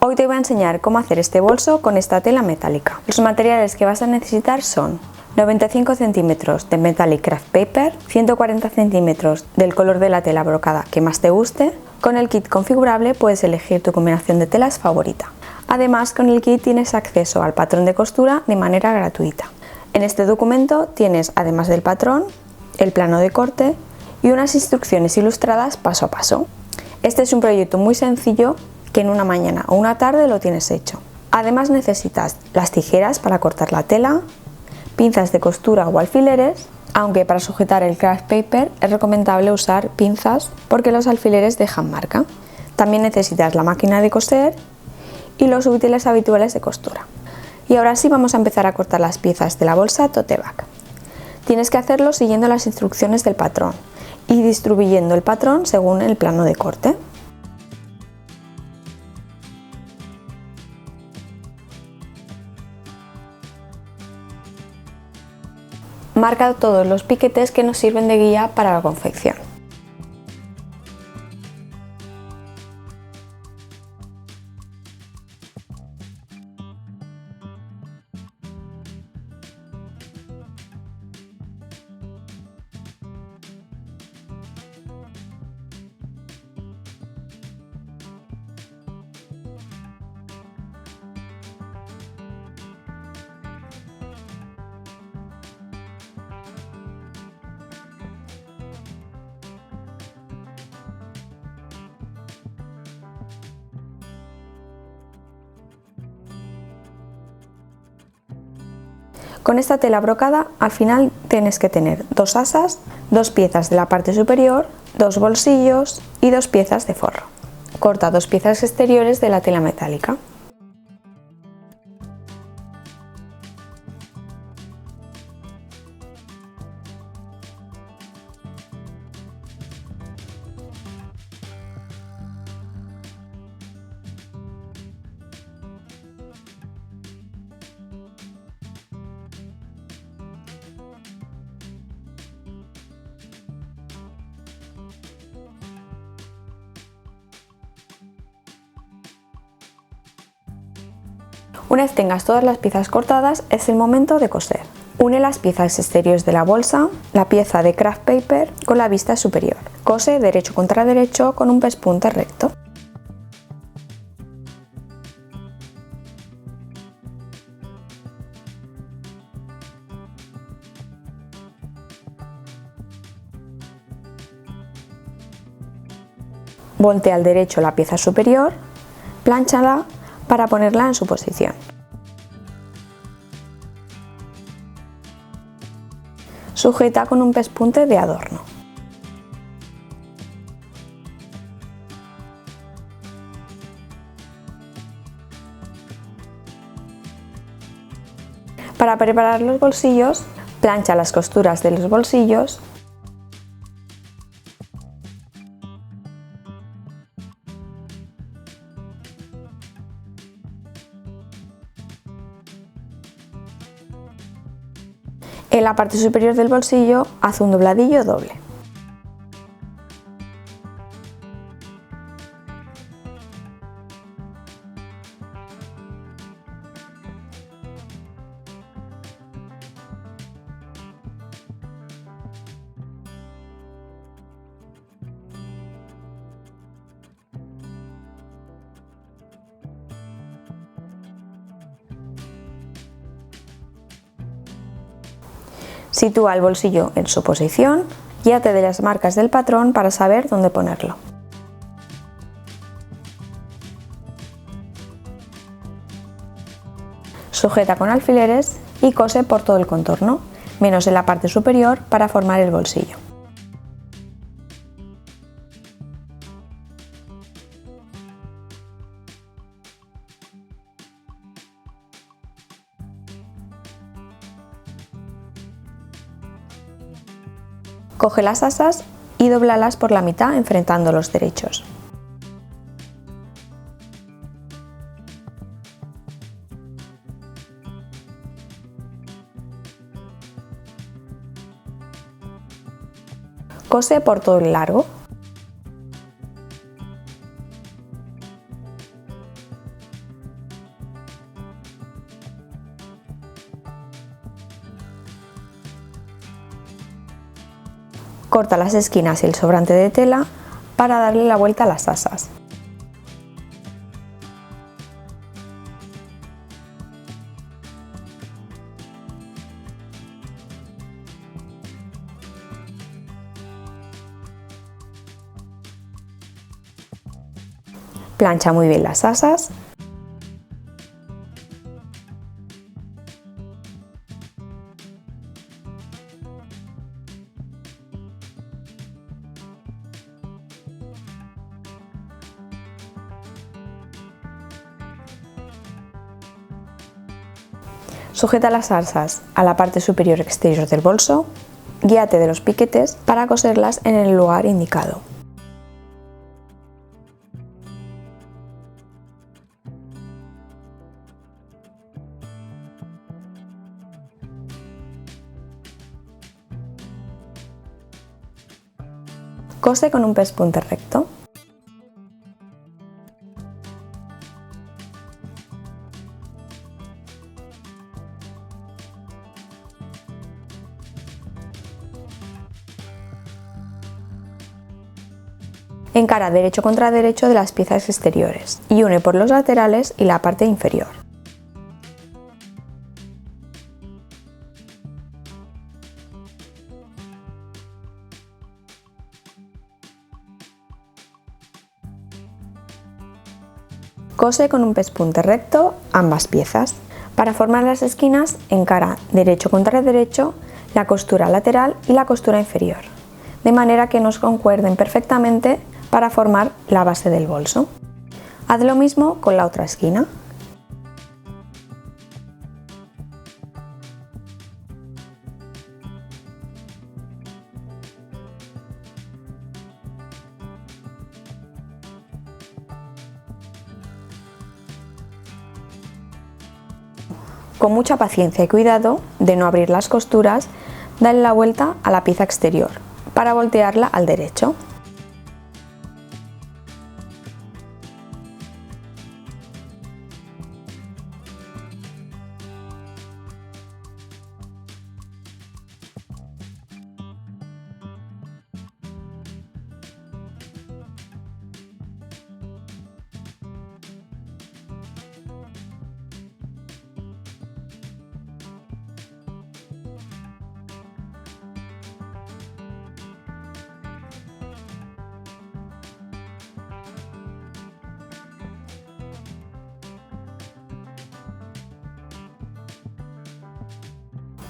Hoy te voy a enseñar cómo hacer este bolso con esta tela metálica. Los materiales que vas a necesitar son 95 centímetros de metallic craft paper, 140 centímetros del color de la tela brocada que más te guste. Con el kit configurable puedes elegir tu combinación de telas favorita. Además, con el kit tienes acceso al patrón de costura de manera gratuita. En este documento tienes, además del patrón, el plano de corte y unas instrucciones ilustradas paso a paso. Este es un proyecto muy sencillo que en una mañana o una tarde lo tienes hecho. Además necesitas las tijeras para cortar la tela, pinzas de costura o alfileres, aunque para sujetar el craft paper es recomendable usar pinzas porque los alfileres dejan marca. También necesitas la máquina de coser y los útiles habituales de costura. Y ahora sí vamos a empezar a cortar las piezas de la bolsa tote bag. Tienes que hacerlo siguiendo las instrucciones del patrón y distribuyendo el patrón según el plano de corte. Marca todos los piquetes que nos sirven de guía para la confección. Con esta tela brocada al final tienes que tener dos asas, dos piezas de la parte superior, dos bolsillos y dos piezas de forro. Corta dos piezas exteriores de la tela metálica. Una vez tengas todas las piezas cortadas, es el momento de coser. Une las piezas exteriores de la bolsa, la pieza de craft paper con la vista superior. Cose derecho contra derecho con un pespunte recto. Voltea al derecho la pieza superior, plánchala para ponerla en su posición. Sujeta con un pespunte de adorno. Para preparar los bolsillos, plancha las costuras de los bolsillos . En la parte superior del bolsillo haz un dobladillo doble. Sitúa el bolsillo en su posición, guíate de las marcas del patrón para saber dónde ponerlo. Sujeta con alfileres y cose por todo el contorno, menos en la parte superior para formar el bolsillo. Coge las asas y dóblalas por la mitad enfrentando los derechos. Cose por todo el largo. Corta las esquinas y el sobrante de tela para darle la vuelta a las asas. Plancha muy bien las asas. Sujeta las asas a la parte superior exterior del bolso, guíate de los piquetes para coserlas en el lugar indicado. Cose con un pespunte recto. Encara derecho contra derecho de las piezas exteriores y une por los laterales y la parte inferior. Cose con un pespunte recto ambas piezas. Para formar las esquinas, encara derecho contra derecho la costura lateral y la costura inferior, de manera que nos concuerden perfectamente para formar la base del bolso. Haz lo mismo con la otra esquina. Con mucha paciencia y cuidado de no abrir las costuras, dale la vuelta a la pieza exterior para voltearla al derecho.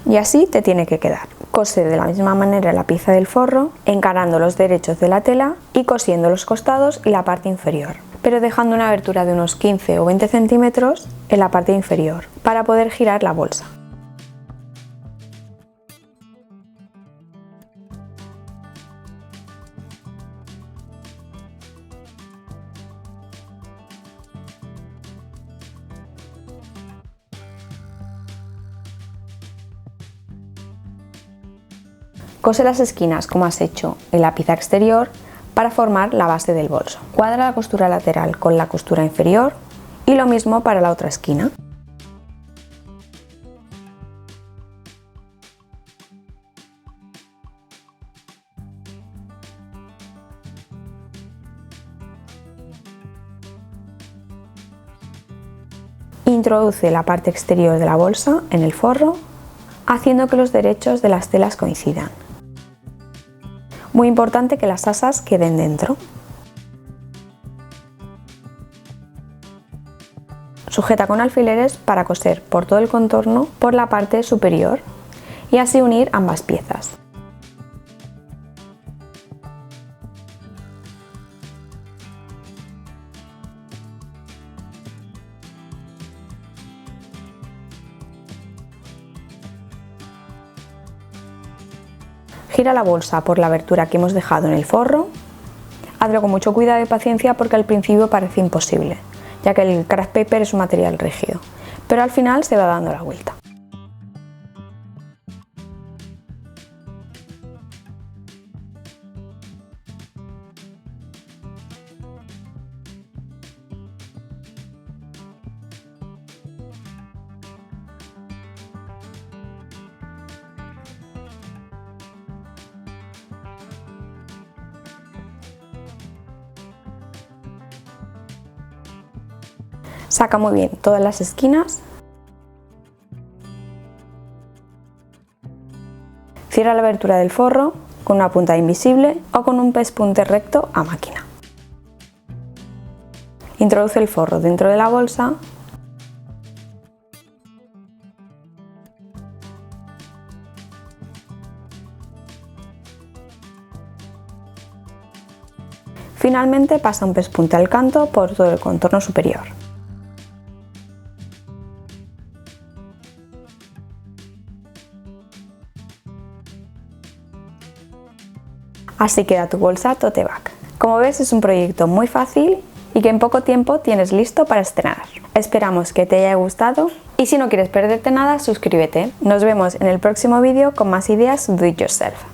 Y así te tiene que quedar. Cose de la misma manera la pieza del forro, encarando los derechos de la tela y cosiendo los costados y la parte inferior, pero dejando una abertura de unos 15 o 20 centímetros en la parte inferior para poder girar la bolsa. Cose las esquinas como has hecho en la pieza exterior para formar la base del bolso. Cuadra la costura lateral con la costura inferior y lo mismo para la otra esquina. Introduce la parte exterior de la bolsa en el forro, haciendo que los derechos de las telas coincidan. Muy importante que las asas queden dentro. Sujeta con alfileres para coser por todo el contorno por la parte superior y así unir ambas piezas. Gira la bolsa por la abertura que hemos dejado en el forro. Hazlo con mucho cuidado y paciencia porque al principio parece imposible, ya que el craft paper es un material rígido, pero al final se va dando la vuelta. Saca muy bien todas las esquinas. Cierra la abertura del forro con una punta invisible o con un pespunte recto a máquina. Introduce el forro dentro de la bolsa . Finalmente pasa un pespunte al canto por todo el contorno superior. Así queda tu bolsa tote bag. Como ves, es un proyecto muy fácil y que en poco tiempo tienes listo para estrenar. Esperamos que te haya gustado y si no quieres perderte nada, suscríbete. Nos vemos en el próximo vídeo con más ideas do it yourself.